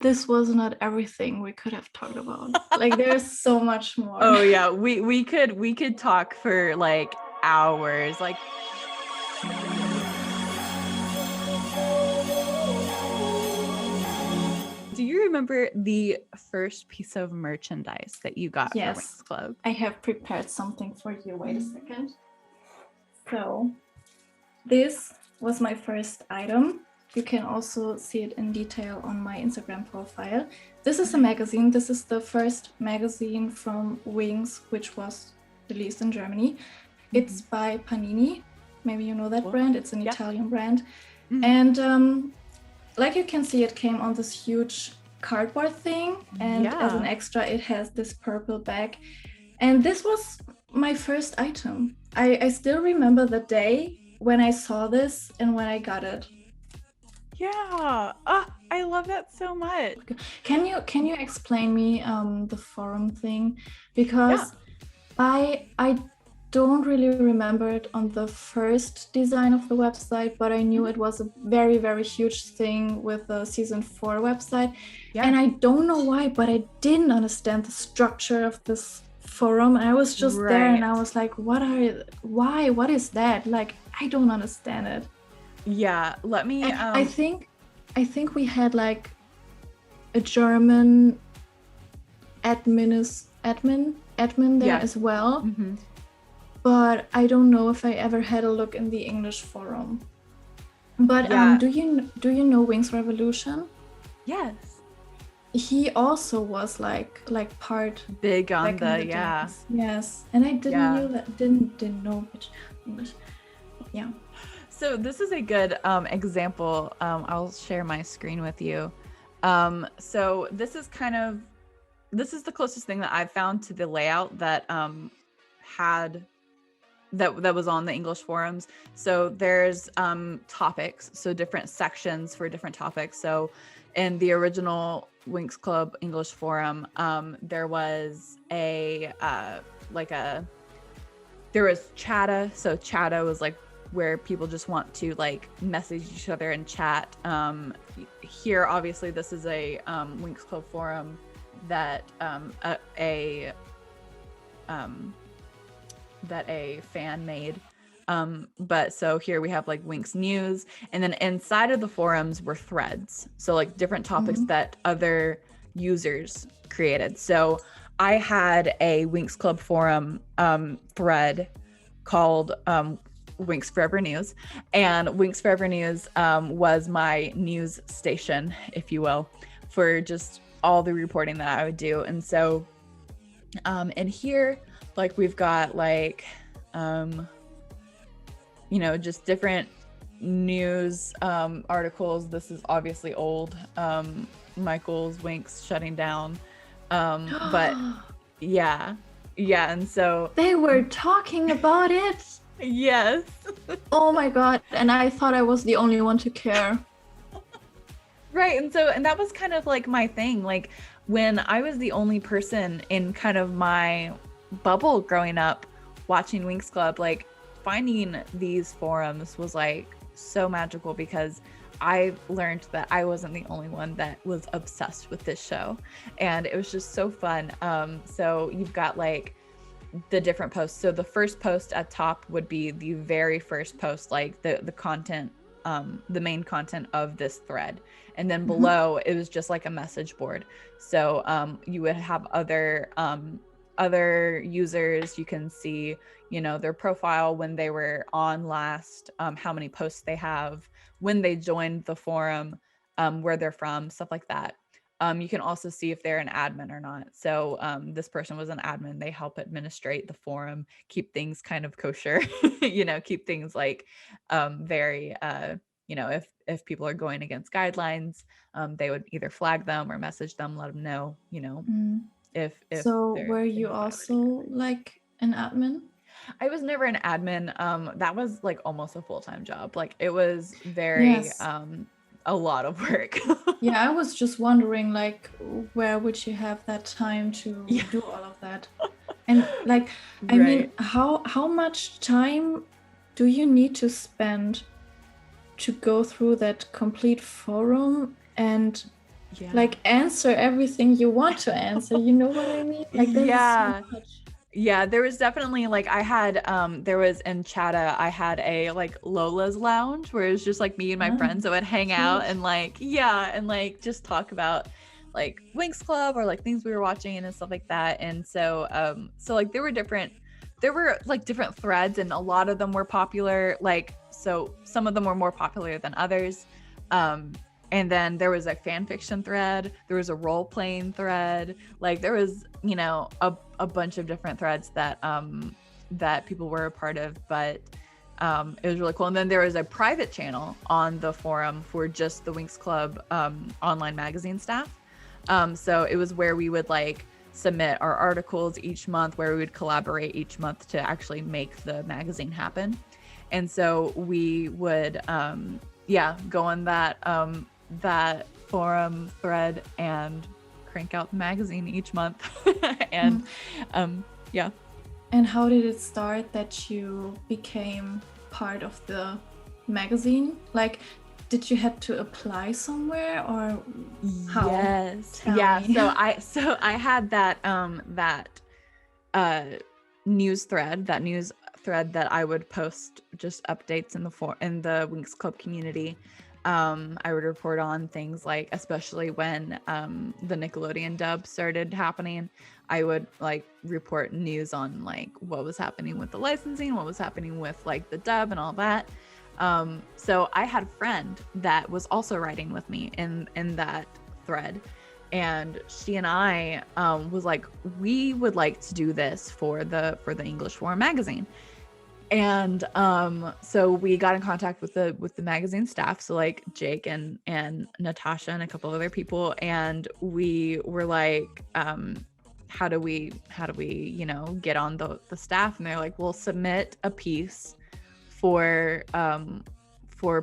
this was not everything we could have talked about. Like there's so much more. Oh yeah, we could talk for like hours. Like do you remember the first piece of merchandise that you got for Winx Club? I have prepared something for you. Wait a second. So this was my first item. You can also see it in detail on my Instagram profile. This is a magazine. This is the first magazine from Winx, which was released in Germany. It's by Panini. Maybe you know that brand. It's an Italian brand. And like you can see, it came on this huge cardboard thing. And as an extra, it has this purple bag. And this was my first item. I still remember the day when I saw this and when I got it. Yeah, I love that so much. Can you explain me the forum thing? Because I don't really remember it on the first design of the website, but I knew it was a very, very huge thing with the season 4 website. And I don't know why, but I didn't understand the structure of this forum. I was just there and I was like, what is that? Like, I don't understand it. Yeah, let me I think we had like a German admin there as well. But I don't know if I ever had a look in the English forum. But do you know Winx Revolution? Yes. He also was like part big on the yes, and I didn't know which English. Yeah. So this is a good example. I'll share my screen with you. So this is the closest thing that I've found to the layout that that was on the English forums. So there's topics, so different sections for different topics. So in the original Winx Club English forum, there was there was chatta. So chatta was like where people just want to like message each other and chat. Here, obviously, this is a Winx Club forum that a fan made. But so here we have like Winx News, and then inside of the forums were threads. So like different topics that other users created. So I had a Winx Club forum thread called WinxForever News, and WinxForever News was my news station, if you will, for just all the reporting that I would do. And so in here, like we've got like just different news articles. This is obviously old. Michael's Winx shutting down, but yeah, and so they were talking about it. Yes. Oh my god, and I thought I was the only one to care. Right, and that was kind of like my thing. Like when I was the only person in kind of my bubble growing up watching Winx Club, like finding these forums was like so magical because I learned that I wasn't the only one that was obsessed with this show, and it was just so fun. So you've got like the different posts. So the first post at top would be the very first post, like the content, the main content of this thread, and then below it was just like a message board. So you would have other users. You can see their profile, when they were on last, how many posts they have, when they joined the forum, where they're from, stuff like that. You can also see if they're an admin or not. So this person was an admin. They help administrate the forum, keep things kind of kosher, keep things like very, if people are going against guidelines, they would either flag them or message them, let them know, if so were you also like an admin? I was never an admin. That was like almost a full-time job. Like it was very a lot of work. Yeah, I was just wondering, like, where would you have that time to do all of that? And like, I mean, how much time do you need to spend to go through that complete forum and Yeah. like answer everything you want to answer. You know what I mean? Like there's Yeah. so much. Yeah, there was definitely like I had there was in Chatta I had a like Lola's lounge where it was just like me and my friends that would hang out Cute. and like yeah and like just talk about like Winx Club or like things we were watching and stuff like that. And so like there were like different threads and a lot of them were popular, like so some of them were more popular than others. And then there was a fan fiction thread, there was a role playing thread, like there was, you know, a bunch of different threads that that people were a part of, but it was really cool. And then there was a private channel on the forum for just the Winx Club online magazine staff. So it was where we would like submit our articles each month, where we would collaborate each month to actually make the magazine happen. And so we would go on that forum thread and crank out the magazine each month. And yeah. And how did it start that you became part of the magazine? Like, did you have to apply somewhere or how? Yes. Tell yeah. me. So I had that news thread that I would post just updates in the Winx Club community. I would report on things like, especially when the Nickelodeon dub started happening, I would like report news on like what was happening with the licensing, what was happening with like the dub and all that. So I had a friend that was also writing with me in that thread, and she and I was like, we would like to do this for the WinxForever magazine. And so we got in contact with the magazine staff, so like Jake and Natasha and a couple other people, and we were like, how do we you know get on the staff? And they're like, we'll submit a piece for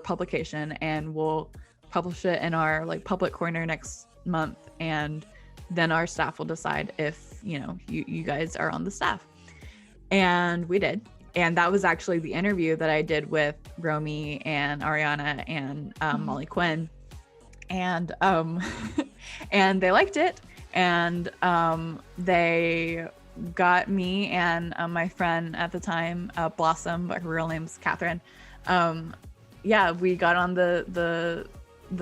publication, and we'll publish it in our like public corner next month, and then our staff will decide if you know you guys are on the staff. And we did. And that was actually the interview that I did with Romy and Ariana and Molly Quinn. And and they liked it. And they got me and my friend at the time, Blossom, but her real name's Catherine. We got on the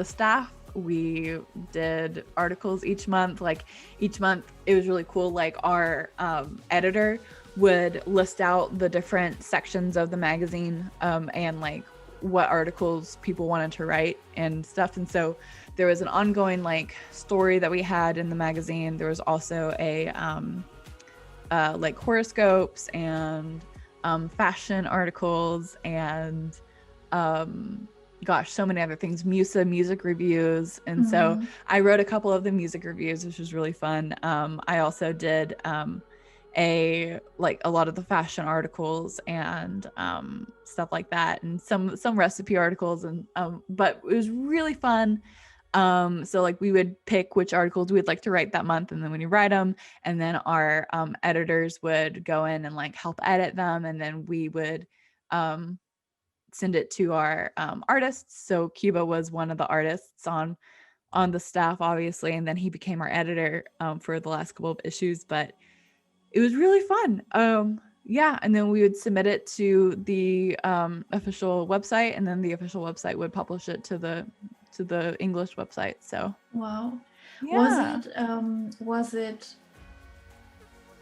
staff. We did articles each month. Like each month, it was really cool. Like our editor would list out the different sections of the magazine and like what articles people wanted to write and stuff. And so there was an ongoing like story that we had in the magazine. There was also a like horoscopes and fashion articles and so many other things, music reviews. And so I wrote a couple of the music reviews, which was really fun. I also did a lot of the fashion articles and stuff like that, and some recipe articles, and but it was really fun. So like we would pick which articles we'd like to write that month, and then when you write them, and then our editors would go in and like help edit them, and then we would send it to our artists. So Cuba was one of the artists on the staff, obviously, and then he became our editor for the last couple of issues. But it was really fun. And then we would submit it to the official website, and then the official website would publish it to the English website. So wow. yeah. Was it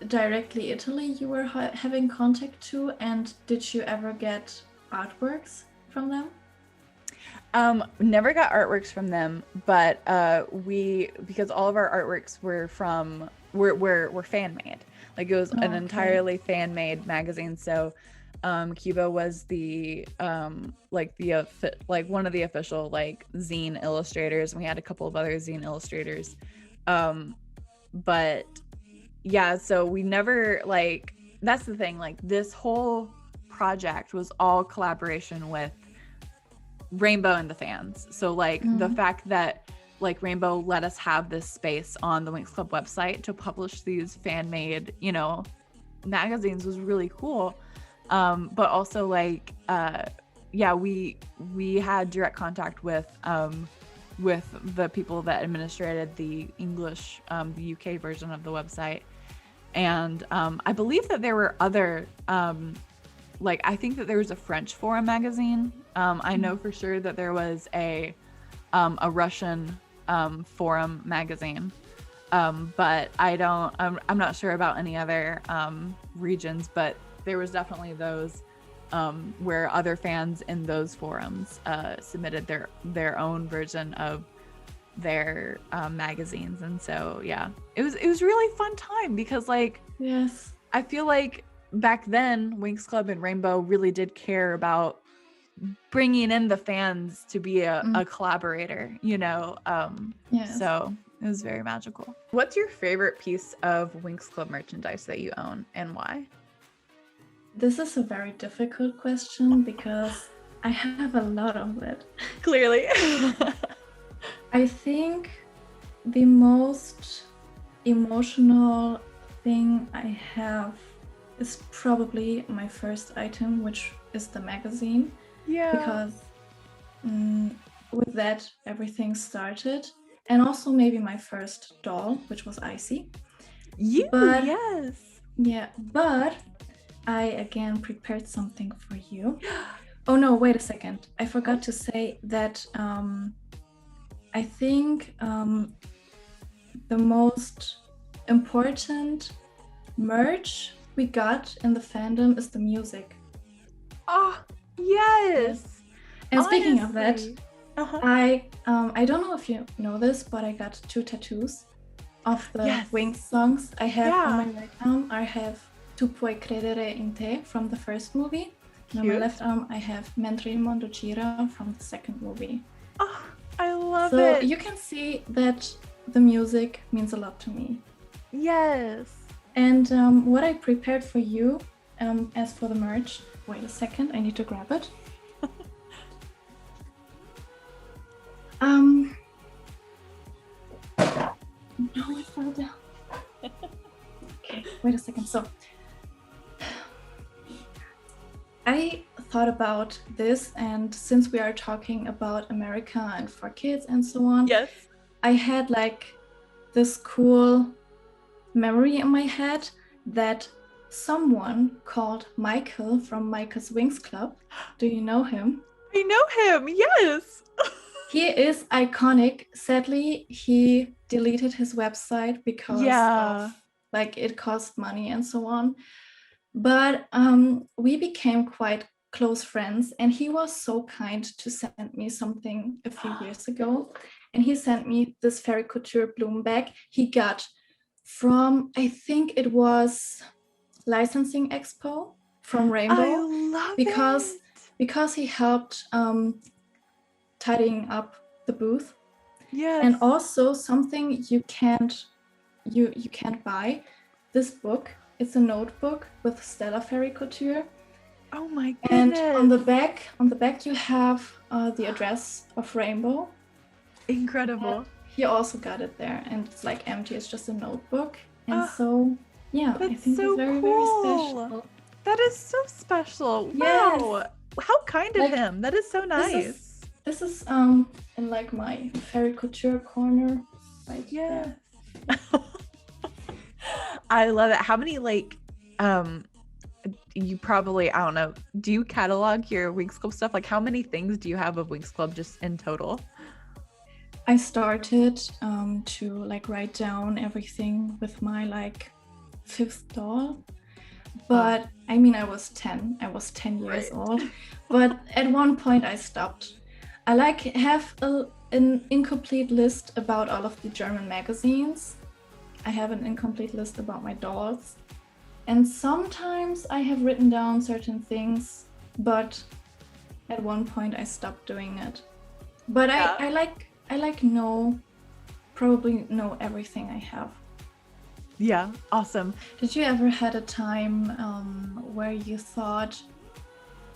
directly Italy you were having contact to, and did you ever get artworks from them? Never got artworks from them, but because all of our artworks were fan made. Like it was an entirely fan made magazine. So Cuba was the one of the official like zine illustrators, and we had a couple of other zine illustrators. But yeah, so we never like, that's the thing, like this whole project was all collaboration with Rainbow and the fans. So like the fact that like Rainbow let us have this space on the Winx Club website to publish these fan-made, you know, magazines was really cool. But also like we had direct contact with with the people that administrated the English, the UK version of the website. And I believe that there were other, like, I think that there was a French forum magazine. I know for sure that there was a Russian forum magazine. But I'm not sure about any other regions, but there was definitely those where other fans in those forums submitted their own version of their magazines. And so, yeah, it was really fun time because, like, Yes. I feel like back then Winx Club and Rainbow really did care about bringing in the fans to be a collaborator, you know? Yes. So it was very magical. What's your favorite piece of Winx Club merchandise that you own and why? This is a very difficult question because I have a lot of it. Clearly. I think the most emotional thing I have is probably my first item, which is the magazine. Yeah. Because with that, everything started. And also maybe my first doll, which was Icy. Yes. Yeah, but I again prepared something for you. Oh no, wait a second. I forgot to say that I think the most important merch we got in the fandom is the music. Oh, yes. And speaking of that, uh-huh. I don't know if you know this, but I got 2 tattoos of the Winx songs. I have on my right arm, I have Tu puoi credere in te from the first movie. And on my left arm, I have Mentre il mondo gira from the second movie. Oh, I love it. So you can see that the music means a lot to me. Yes. And what I prepared for you, as for the merch, wait a second, I need to grab it. No, it fell down. Okay, wait a second. So, I thought about this, and since we are talking about America and for kids and so on, I had like this cool memory in my head that someone called Michael from Michael's Winx Club. Do you know him? I know him, yes. He is iconic. Sadly, he deleted his website because of, like, it cost money and so on. But we became quite close friends, and he was so kind to send me something a few years ago. And he sent me this Fairy Couture bloom bag he got from, I think it was Licensing Expo from Rainbow. I love it. Because he helped tidying up the booth. Yes. And also something you can't buy. This book, it's a notebook with Stella Fairy Couture. Oh my goodness. And on the back you have the address of Rainbow. Incredible. And he also got it there, and it's like empty, it's just a notebook. And so yeah, I think so it's very, cool. very special. That is so special. Yes. Wow. How kind of him. That is so nice. This is in like my Fairy Couture corner. Right there. I love it. How many, like, you probably, I don't know, do you catalog your Winx Club stuff? Like, how many things do you have of Winx Club just in total? I started to like write down everything with my like 5th doll. But I mean, I was 10 years old. But at one point I stopped. I like have an incomplete list about all of the German magazines. I have an incomplete list about my dolls. And sometimes I have written down certain things, but at one point I stopped doing it. But I probably know everything I have. Yeah, awesome. Did you ever had a time where you thought,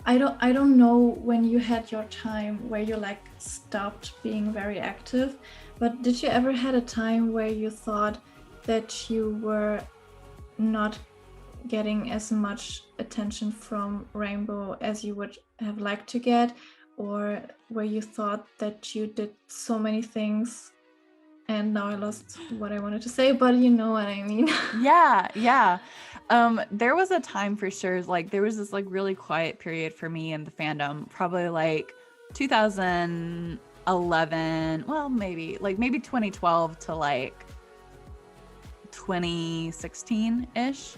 I don't know when you had your time where you like stopped being very active, but did you ever had a time where you thought that you were not getting as much attention from Rainbow as you would have liked to get, or where you thought that you did so many things, and now I lost what I wanted to say, but you know what I mean. Yeah. There was a time for sure, like there was this like really quiet period for me in the fandom, probably like 2011, well, maybe 2012 to like 2016-ish.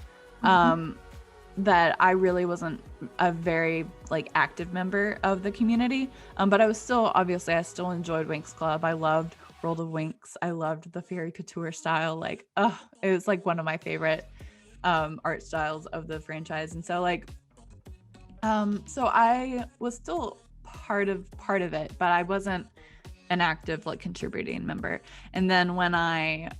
That I really wasn't a very like active member of the community. But I still enjoyed Winx Club. I loved World of Winx. I loved the Fairy Couture style. Like, it was like one of my favorite art styles of the franchise. And so like, so I was still part of it, but I wasn't an active like contributing member. And then when I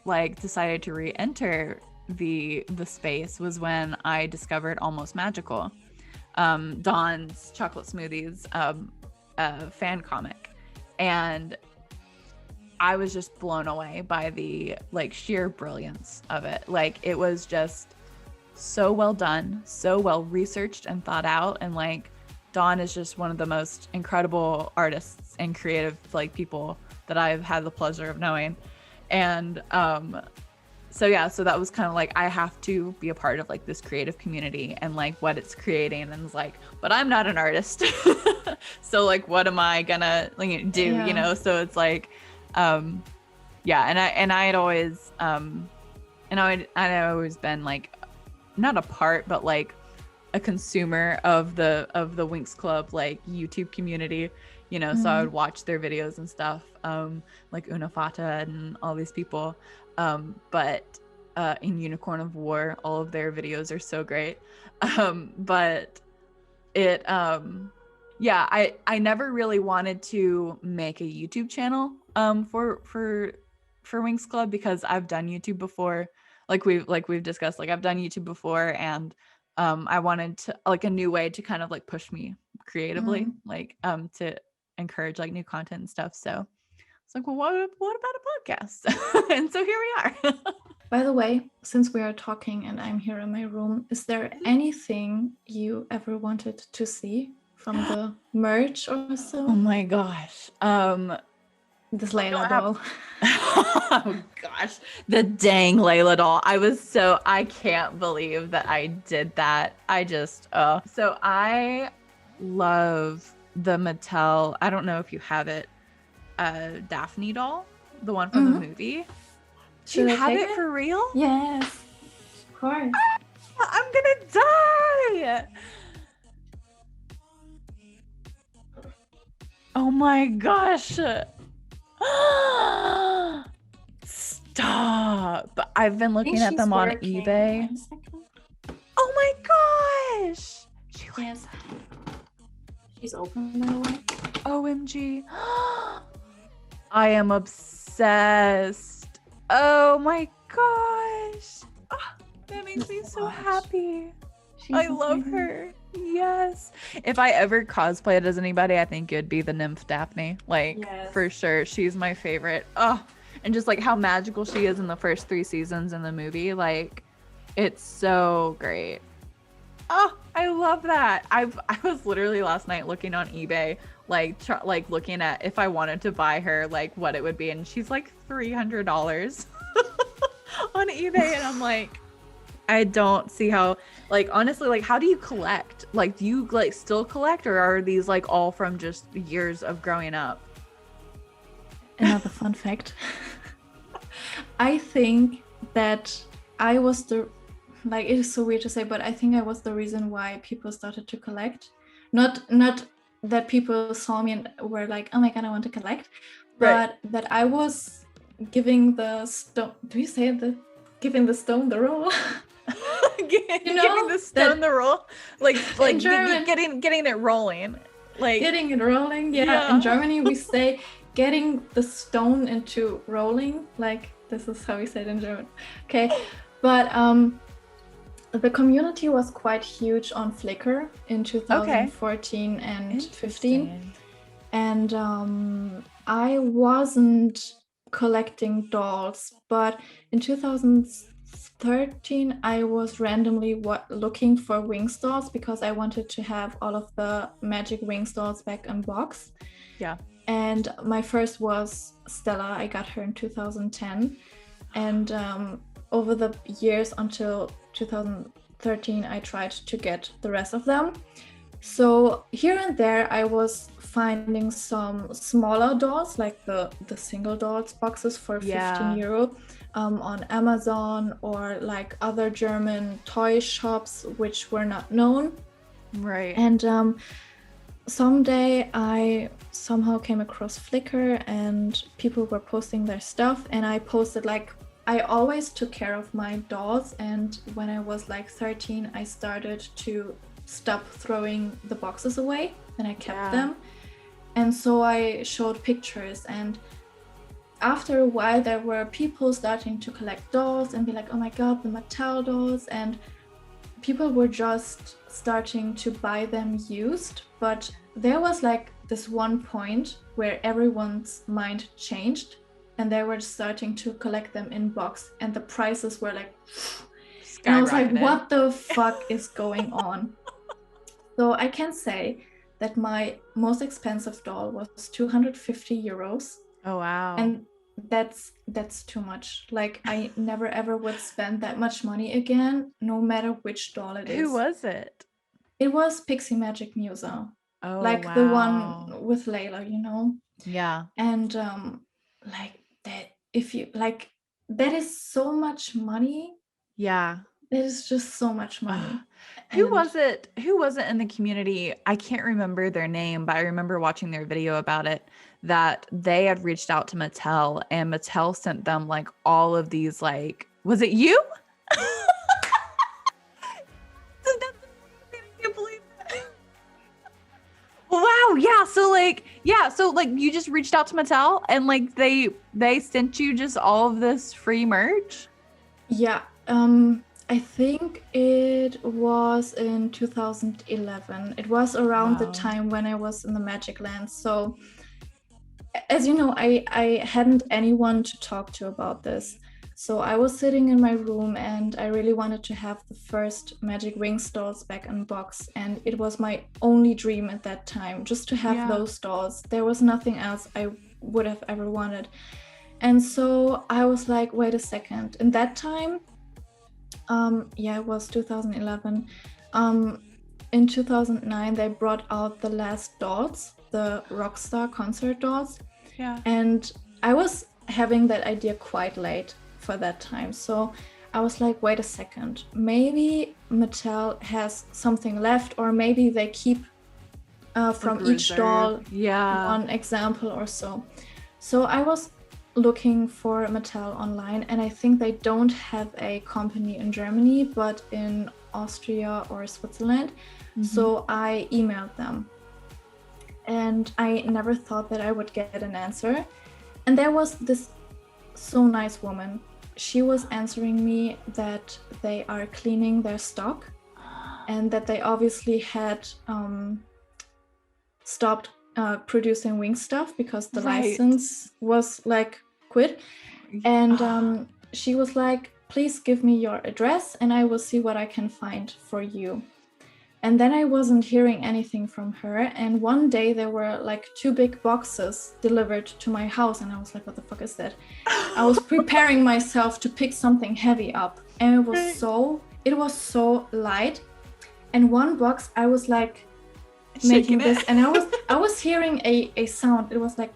like decided to re-enter the space was when I discovered Almost Magical, Dawn's Chocolate Smoothies fan comic, and I was just blown away by the like sheer brilliance of it. Like it was just so well done, so well researched and thought out, and like Dawn is just one of the most incredible artists and creative like people that I've had the pleasure of knowing. And so that was kind of like, I have to be a part of like this creative community and like what it's creating. And it's like, but I'm not an artist. So like, what am I gonna like do, you know? So it's like, and I had always, I'd always been like, not a part, but like a consumer of the Winx Club, like YouTube community, you know, so I would watch their videos and stuff, like Una Fata and all these people. But in Unicorn of War, all of their videos are so great. But it, I never really wanted to make a YouTube channel for Winx Club, because I've done YouTube before. Like we've discussed, like I've done YouTube before, and I wanted to like a new way to kind of like push me creatively, like to encourage like new content and stuff. So it's like, well, what about a podcast? And so here we are. By the way, since we are talking and I'm here in my room, is there anything you ever wanted to see from the merch or so? Oh my gosh. This Layla doll. Oh gosh, the dang Layla doll. I can't believe that I did that. So I love the Mattel, I don't know if you have it, Daphne doll, the one from the movie. Do you have it for real? Yes, of course. I'm gonna die. Oh my gosh. Stop. I've been looking at them on eBay. Oh my gosh. She's open, by the way. OMG. I am obsessed. Oh my gosh. Oh, that makes me so happy. I love her. Yes. If I ever cosplayed as anybody, I think it'd be the nymph Daphne. Like, for sure. She's my favorite. Oh, and just like how magical she is in the first 3 seasons in the movie. Like, it's so great. Oh, I love that. I was literally last night looking on eBay, like looking at if I wanted to buy her, like what it would be, and she's like $300 on eBay, and I'm like, I don't see how, like, honestly, like, how do you collect? Like, do you like still collect, or are these like all from just years of growing up? Another fun fact. I think that I was like, it is so weird to say, but I think I was the reason why people started to collect. Not that people saw me and were like, oh my god, I want to collect, but that I was giving the stone. Do you say giving the stone the roll? Giving the stone the roll, like getting it rolling, like getting it rolling. Yeah. In Germany we say getting the stone into rolling. Like this is how we say it in German. Okay, but the community was quite huge on Flickr in 2014 and 15, and I wasn't collecting dolls, but in 2016 13, I was randomly looking for Winx dolls because I wanted to have all of the magic Winx dolls back in box. Yeah. And my first was Stella. I got her in 2010. And over the years until 2013, I tried to get the rest of them. So here and there, I was finding some smaller dolls, like the single dolls boxes for 15 euro on Amazon, or like other German toy shops, which were not known. Right. And someday I somehow came across Flickr and people were posting their stuff, and I posted, like, I always took care of my dolls, and when I was like 13, I started to stop throwing the boxes away, and I kept them. And so I showed pictures, and after a while there were people starting to collect dolls and be like, oh my god, the Mattel dolls, and people were just starting to buy them used. But there was like this one point where everyone's mind changed and they were starting to collect them in box, and the prices were like, and I was like, what the fuck is going on? So I can say that my most expensive doll was 250 euros. Oh wow. And that's too much. Like, I never ever would spend that much money again, no matter which doll it is. Who was it? It was Pixie Magic Musa. Oh, like wow. The one with Layla, you know? Yeah. And like that, if you like, that is so much money. Yeah. It is just so much money. Who was it in the community? I can't remember their name, but I remember watching their video about it, that they had reached out to Mattel, and Mattel sent them like all of these, like, was it you? I can't believe that. Wow. Yeah. So like you just reached out to Mattel and like they sent you just all of this free merch? Yeah. I think it was in 2011. It was around the time when I was in the Magic Land. So, as you know, I hadn't anyone to talk to about this. So I was sitting in my room and I really wanted to have the first Magic Winx dolls back in box. And it was my only dream at that time, just to have those dolls. There was nothing else I would have ever wanted. And so I was like, wait a second. In that time, it was 2011. In 2009, they brought out the last dolls, the Rockstar concert dolls. Yeah. And I was having that idea quite late for that time. So I was like, wait a second, maybe Mattel has something left, or maybe they keep from each doll one example or so. So I was looking for Mattel online, and I think they don't have a company in Germany, but in Austria or Switzerland. Mm-hmm. So I emailed them, and I never thought that I would get an answer. And there was this so nice woman. She was answering me that they are cleaning their stock, and that they obviously had stopped producing Winx stuff because the license was like quit. And she was like, please give me your address and I will see what I can find for you. And then I wasn't hearing anything from her. And one day there were like 2 big boxes delivered to my house, and I was like, what the fuck is that? I was preparing myself to pick something heavy up, and it was so light. And one box I was like making this, and I was hearing a sound. It was like,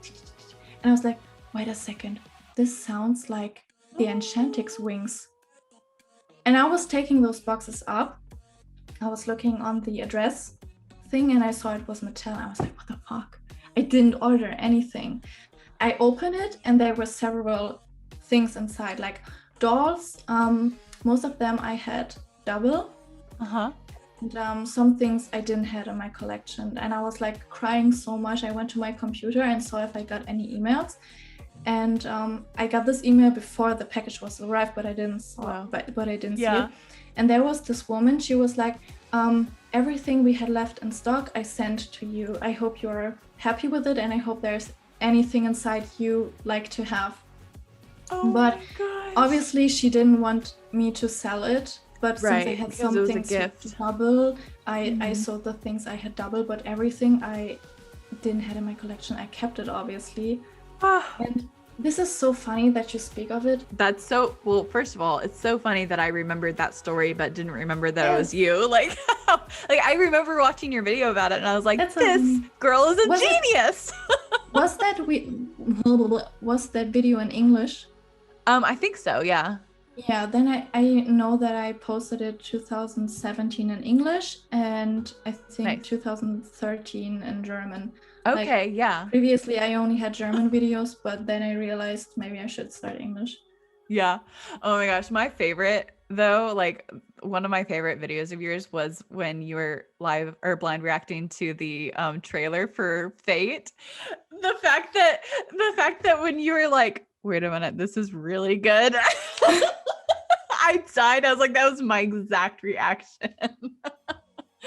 and I was like, wait a second, this sounds like the Enchantix Winx. And I was taking those boxes up. I was looking on the address thing, and I saw it was Mattel. I was like, what the fuck? I didn't order anything. I opened it, and there were several things inside, like dolls. Most of them I had double. And some things I didn't have in my collection. And I was like crying so much. I went to my computer and saw if I got any emails. And I got this email before the package was arrived, but I didn't saw but I didn't see it. And there was this woman. She was like, everything we had left in stock I sent to you. I hope you're happy with it, and I hope there's anything inside you like to have. Oh but my gosh. obviously she didn't want me to sell it. But since I Right, had because it was a something to gift. double, I Mhm. sold the things I had double, but everything I didn't have in my collection, I kept it obviously. Ah, And this is so funny that you speak of it. that's so, well, first of all, it's so funny that I remembered that story but didn't remember that it was Yes, you. Like, like I remember watching your video about it and I was like, that's so this funny. girl is a Was it? genius. Was that was that video in English? I think so, yeah. Yeah, then I know that I posted it 2017 in English and I think Nice. 2013 in German. Like Okay, yeah. previously I only had German videos, but then I realized maybe I should start English. Yeah. Oh my gosh. My favorite though, like one of my favorite videos of yours was when you were live or blind reacting to the trailer for Fate. The fact that when you were like, wait a minute, this is really good. I died. I was like, that was my exact reaction.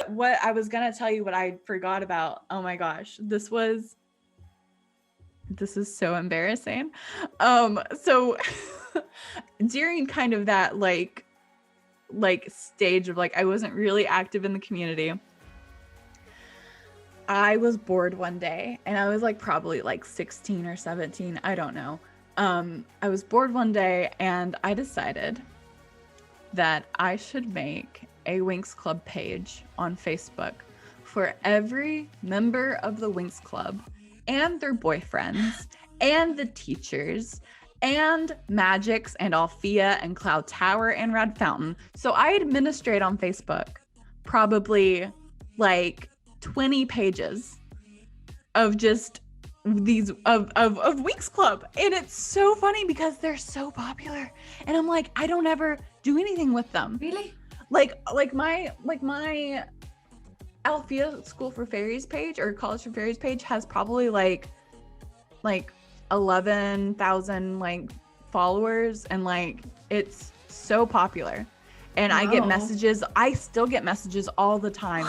What I was gonna tell you what I forgot about. Oh my gosh. This is so embarrassing. So during kind of that like stage of like I wasn't really active in the community, I was bored one day and I was like probably like 16 or 17, I don't know. I was bored one day and I decided that I should make a Winx Club page on Facebook for every member of the Winx Club and their boyfriends and the teachers and Magix and Althea and Cloud Tower and Rad Fountain. So I administrate on Facebook probably like 20 pages of just these of Winx Club. And it's so funny because they're so popular. And I'm like, I don't ever do anything with them. Really? Like my Althea School for Fairies page or College for Fairies page has probably like 11,000 like followers and like it's so popular. And I get Wow. messages. I still get messages all the time.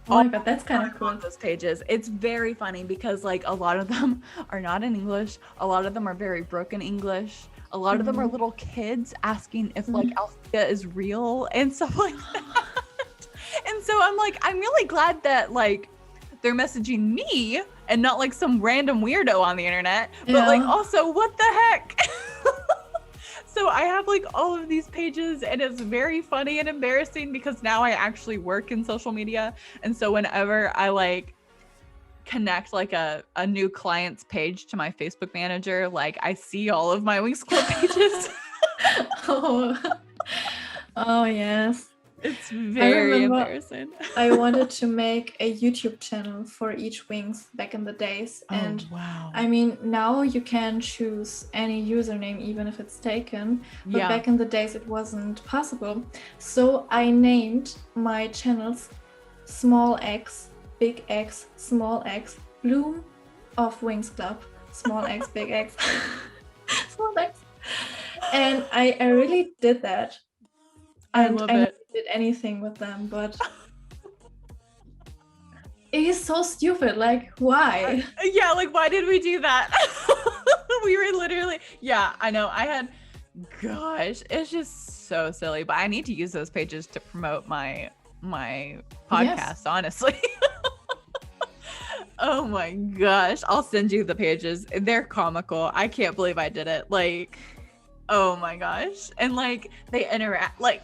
Oh my god, that's kind of cool. On those pages. It's very funny because like a lot of them are not in English. A lot of them are very broken English. A lot of them are little kids asking if like Althea is real and stuff like that. And so I'm like, I'm really glad that like they're messaging me and not like some random weirdo on the internet. But like also, what the heck? So I have like all of these pages and it's very funny and embarrassing because now I actually work in social media. And so whenever I like connect like a new client's page to my Facebook manager, like I see all of my Winx Club pages. Oh yes. It's very embarrassing. I wanted to make a YouTube channel for each Winx back in the days. And wow. I mean, now you can choose any username, even if it's taken. But back in the days, it wasn't possible. So I named my channels small x, big X, small x, Bloom of Winx Club, small x, big X, small x. And I really did that. I love it. Never did anything with them, but it is so stupid. Like, why? Yeah, like why did we do that? We were literally, yeah, I know. Gosh, it's just so silly. But I need to use those pages to promote my podcast, honestly. Oh my gosh, I'll send you the pages. They're comical. I can't believe I did it. Like, oh my gosh. And like they interact, like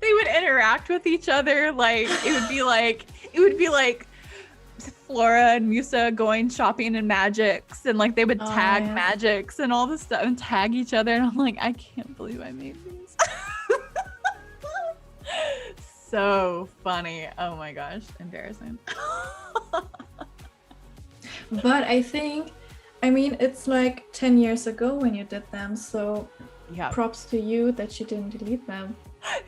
they would interact with each other. Like it would be like Flora and Musa going shopping in Magix, and like they would tag Magix and all this stuff and tag each other. And I'm like, I can't believe I made these. So funny. Oh my gosh, embarrassing. But I mean, it's like 10 years ago when you did them, so yeah, props to you that you didn't delete them.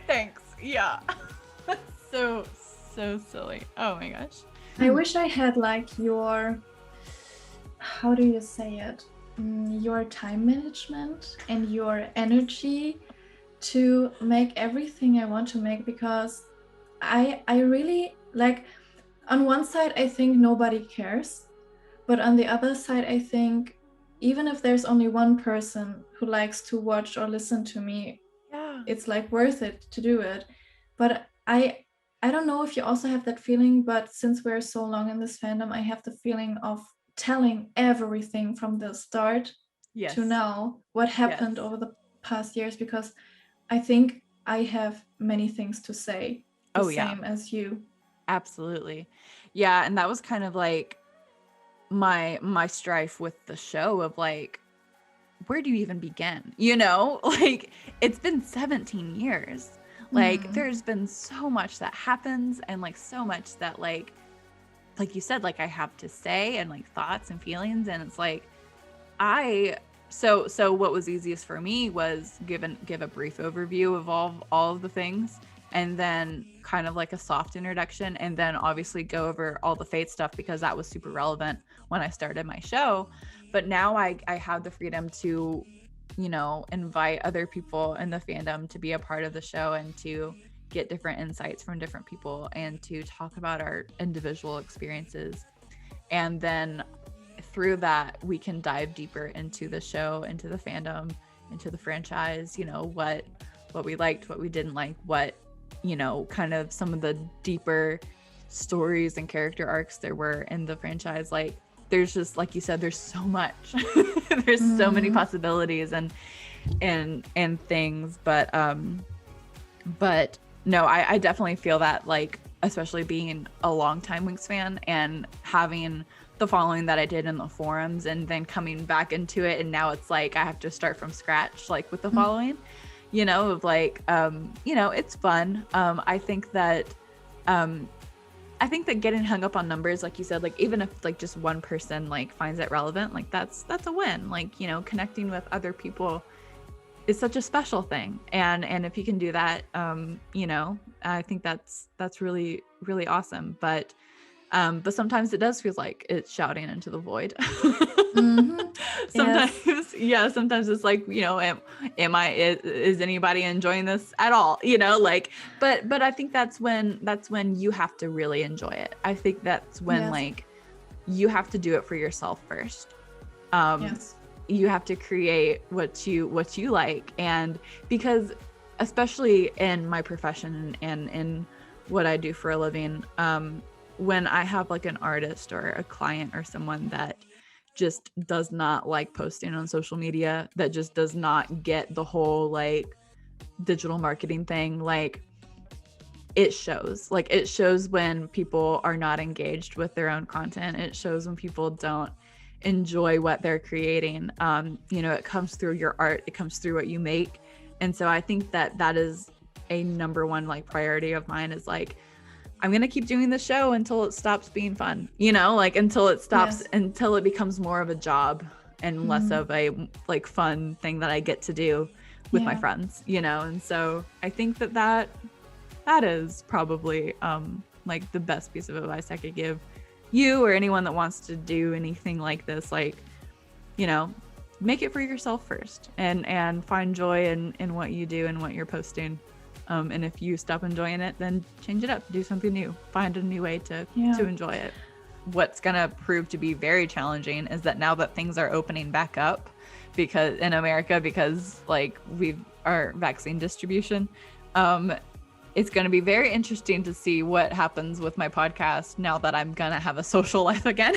Thanks. Yeah. so silly. Oh my gosh. I wish I had like your, how do you say it? Your time management and your energy to make everything I want to make, because I really like, on one side I think nobody cares, but on the other side I think even if there's only one person who likes to watch or listen to me, Yeah. it's like worth it to do it. But I don't know if you also have that feeling, but since we're so long in this fandom, I have the feeling of telling everything from the start Yes. to now what happened over the past years, because I think I have many things to say, the same as you. Absolutely. Yeah, and that was kind of like my strife with the show of like, where do you even begin? You know, like it's been 17 years. Like there's been so much that happens, and like so much that like you said, like I have to say, and like thoughts and feelings, and it's like so what was easiest for me was give a brief overview of all of the things, and then kind of like a soft introduction, and then obviously go over all the Fate stuff because that was super relevant when I started my show. But now I have the freedom to, you know, invite other people in the fandom to be a part of the show and to get different insights from different people and to talk about our individual experiences. And then through that, we can dive deeper into the show, into the fandom, into the franchise, you know, what we liked, what we didn't like, what, you know, kind of some of the deeper stories and character arcs there were in the franchise. Like there's just, like you said, there's so much. There's so many possibilities and things, but no, I definitely feel that, like, especially being a longtime Winx fan and having the following that I did in the forums, and then coming back into it, and now it's like I have to start from scratch, like with the following, you know, of like, you know, it's fun. I think that getting hung up on numbers, like you said, like even if like just one person like finds it relevant, like that's a win. Like, you know, connecting with other people is such a special thing, and if you can do that, you know, I think that's really, really awesome. But sometimes it does feel like it's shouting into the void. Sometimes, yes. Sometimes it's like, you know, is anybody enjoying this at all? You know, like, but I think that's when you have to really enjoy it. I think that's when like you have to do it for yourself first. You have to create what you like, and because especially in my profession and in what I do for a living, when I have like an artist or a client or someone that just does not like posting on social media, that just does not get the whole like digital marketing thing, like it shows. Like it shows when people are not engaged with their own content. It shows when people don't enjoy what they're creating. You know, it comes through your art, it comes through what you make. And so I think that is a number one like priority of mine, is like, I'm going to keep doing the show until it stops being fun, you know, like until it stops, until it becomes more of a job and less of a like fun thing that I get to do with my friends, you know? And so I think that is probably like the best piece of advice I could give you or anyone that wants to do anything like this. Like, you know, make it for yourself first, and find joy in what you do and what you're posting. And if you stop enjoying it, then change it up, do something new, find a new way to enjoy it. What's gonna prove to be very challenging is that now that things are opening back up, because in America, because like our vaccine distribution, it's going to be very interesting to see what happens with my podcast now that I'm gonna have a social life again.